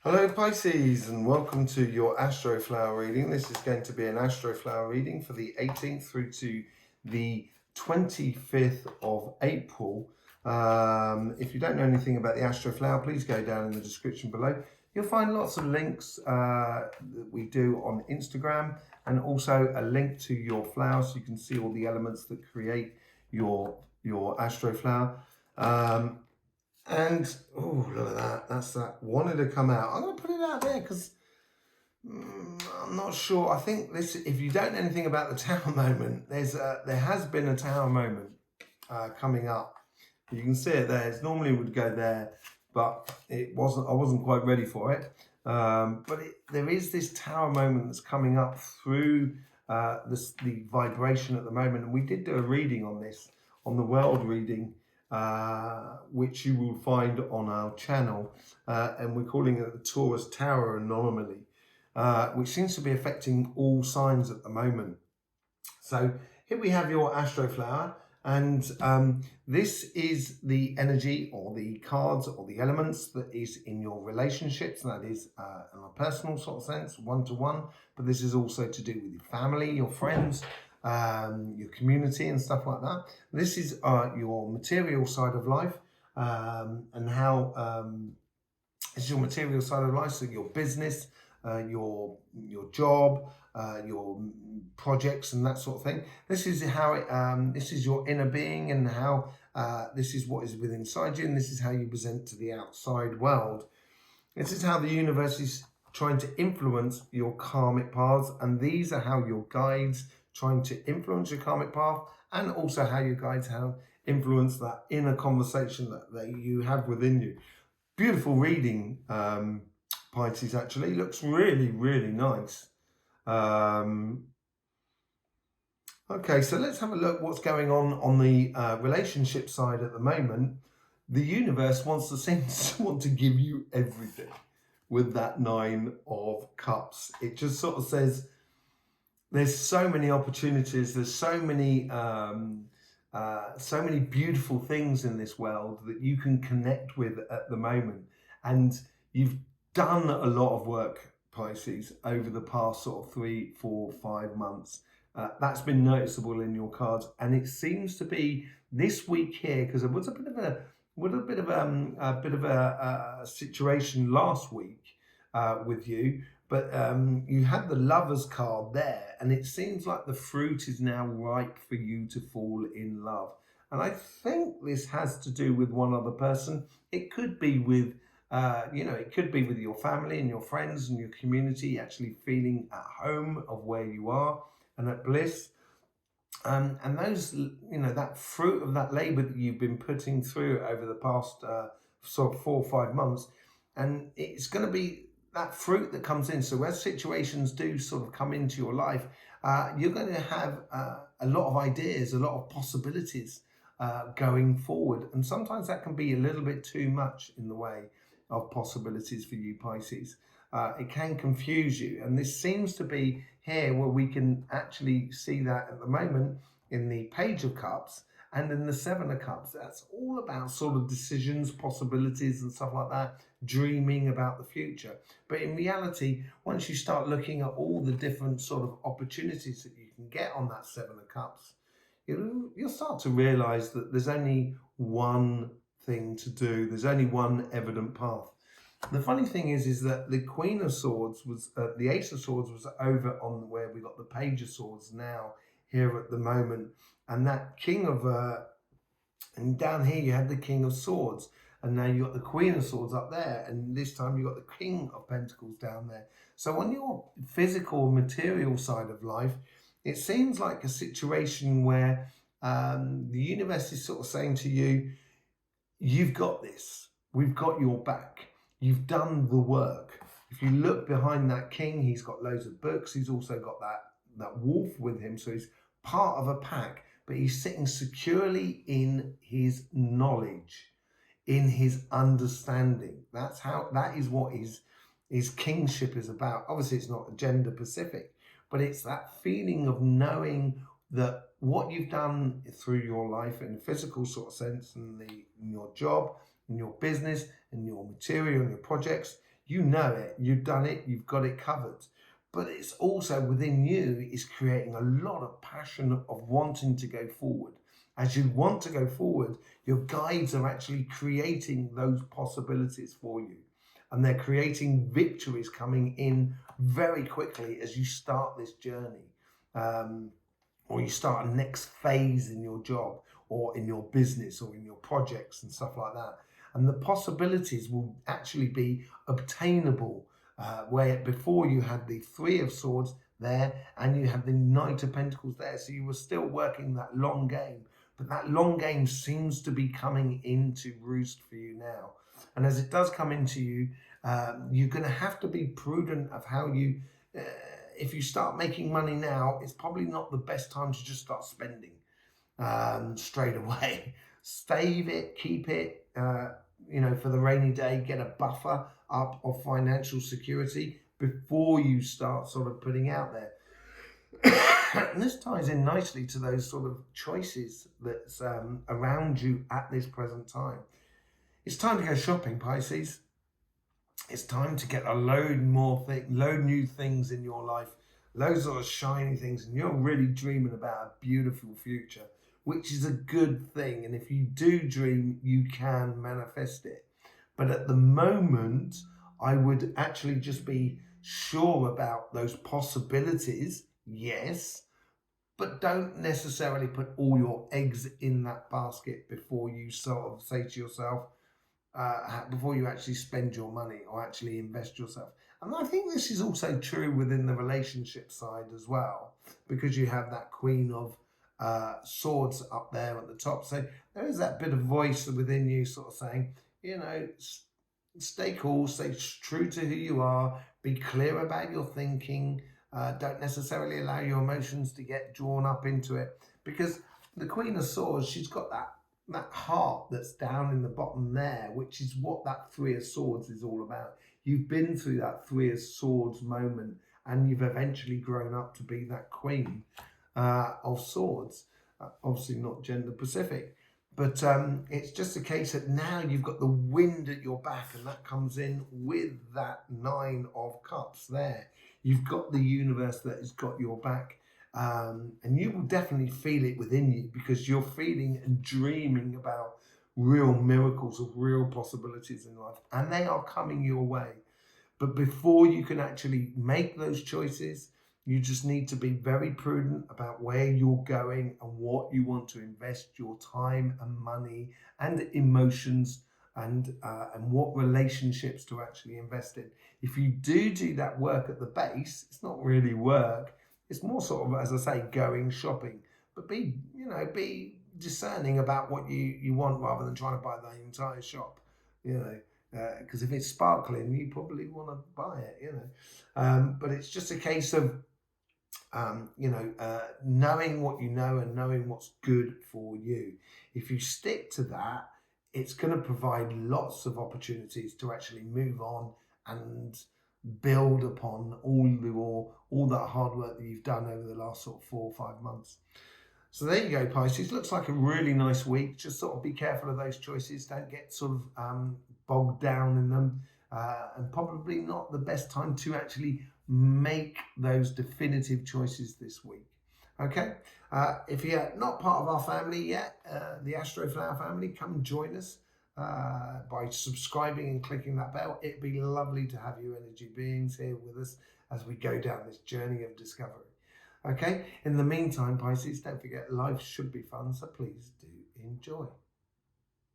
Hello Pisces, and welcome to your Astroflower reading. This is going to be an Astroflower reading for the 18th through to the 25th of April. If you don't know anything about the Astroflower, please go down in the description below. You'll find lots of links that we do on Instagram, and also a link to your flower so you can see all the elements that create your Astroflower. And, oh, look at that. That's that. Wanted to come out. I'm going to put it out there because I'm not sure. I think this, if you don't know anything about the tower moment, there has been a tower moment coming up. You can see it there. It normally would go there, but it wasn't. I wasn't quite ready for it. But there is this tower moment that's coming up through the vibration at the moment. And we did do a reading on this, on the world reading, which you will find on our channel, and we're calling it the Taurus Tower Anomaly, which seems to be affecting all signs at the moment. So here we have your Astroflower, and this is the energy or the cards or the elements that is in your relationships, and that is in a personal sort of sense, one-to-one, but this is also to do with your family, your friends, your community and stuff like that. This is your material side of life, and how it's your material side of life, so your business, your job, your projects and that sort of thing. This is how it this is your inner being, and how this is what is within inside you, and this is how you present to the outside world. This is how the universe is trying to influence your karmic paths, and these are how your guides trying to influence your karmic path, and also how your guides have influenced that inner conversation that you have within you. Beautiful reading, Pisces, actually. Looks really, really nice. Okay, so let's have a look what's going on the relationship side at the moment. The universe seems to want to give you everything with that Nine of Cups. It just sort of says, there's so many opportunities, there's so many beautiful things in this world that you can connect with at the moment. And you've done a lot of work, Pisces, over the past sort of 3, 4, 5 months. That's been noticeable in your cards, and it seems to be this week here, because there was a bit of a situation last week with you. But you had the Lover's card there, and it seems like the fruit is now ripe for you to fall in love. And I think this has to do with one other person. It could be with, it could be with your family and your friends and your community, actually feeling at home of where you are and at bliss. And those, that fruit of that labor that you've been putting through over the past sort of 4 or 5 months, and it's going to be that fruit that comes in. So as situations do sort of come into your life, you're going to have a lot of ideas, a lot of possibilities going forward. And sometimes that can be a little bit too much in the way of possibilities for you, Pisces. It can confuse you. And this seems to be here where we can actually see that at the moment in the Page of Cups and in the Seven of Cups. That's all about sort of decisions, possibilities and stuff like that, dreaming about the future. But in reality, once you start looking at all the different sort of opportunities that you can get on that Seven of Cups, you'll start to realize that there's only one thing to do. There's only one evident path. The funny thing is that the Queen of Swords was, the Ace of Swords was over on where we got the Page of Swords now, here at the moment. And that King of, and down here you had the King of Swords. And now you got the Queen of Swords up there. And this time you got the King of Pentacles down there. So on your physical, material side of life, it seems like a situation where the universe is sort of saying to you, you've got this. We've got your back. You've done the work. If you look behind that king, he's got loads of books. He's also got that wolf with him. So he's part of a pack, but he's sitting securely in his knowledge, in his understanding. That is what his kingship is about. Obviously, it's not gender specific, but it's that feeling of knowing that what you've done through your life in a physical sort of sense, in your job, in your business, in your material, in your projects, You know it, you've done it, you've got it covered. But it's also within you is creating a lot of passion of wanting to go forward. As you want to go forward, your guides are actually creating those possibilities for you. And they're creating victories coming in very quickly as you start this journey. Or you start a next phase in your job or in your business or in your projects and stuff like that. And the possibilities will actually be obtainable, where before you had the Three of Swords there and you had the Knight of Pentacles there. So you were still working that long game, but that long game seems to be coming into roost for you now. And as it does come into you, you're going to have to be prudent of how you... if you start making money now, it's probably not the best time to just start spending straight away. Save it, keep it, for the rainy day, get a buffer up of financial security before you start sort of putting out there. And this ties in nicely to those sort of choices that's around you at this present time. It's time to go shopping, Pisces. It's time to get a load new things in your life, loads of shiny things, and you're really dreaming about a beautiful future, which is a good thing. And if you do dream, you can manifest it. But at the moment, I would actually just be sure about those possibilities, yes, but don't necessarily put all your eggs in that basket before you sort of say to yourself, before you actually spend your money or actually invest yourself. And I think this is also true within the relationship side as well, because you have that Queen of Swords up there at the top. So there is that bit of voice within you sort of saying, stay cool, stay true to who you are, be clear about your thinking, don't necessarily allow your emotions to get drawn up into it, because the Queen of Swords, she's got that heart that's down in the bottom there, which is what that Three of Swords is all about. You've been through that Three of Swords moment and you've eventually grown up to be that Queen of Swords. Obviously not gender specific, but it's just a case that now you've got the wind at your back, and that comes in with that Nine of Cups there. You've got the universe that has got your back. And you will definitely feel it within you, because you're feeling and dreaming about real miracles of real possibilities in life, and they are coming your way. But before you can actually make those choices, you just need to be very prudent about where you're going and what you want to invest your time and money and emotions and what relationships to actually invest in. If you do that work at the base, it's not really work. It's more sort of, as I say, going shopping, but be discerning about what you want rather than trying to buy the entire shop, because if it's sparkling, you probably want to buy it, but it's just a case of, knowing what you know and knowing what's good for you. If you stick to that, it's going to provide lots of opportunities to actually move on and build upon all that hard work that you've done over the last sort of 4 or 5 months. So there you go, Pisces. Looks like a really nice week. Just sort of be careful of those choices. Don't get sort of bogged down in them. And probably not the best time to actually make those definitive choices this week. Okay? If you're not part of our family yet, the Astroflower family, come join us. By subscribing and clicking that bell. It'd be lovely to have you energy beings here with us as we go down this journey of discovery. Okay, in the meantime, Pisces, don't forget life should be fun, so please do enjoy.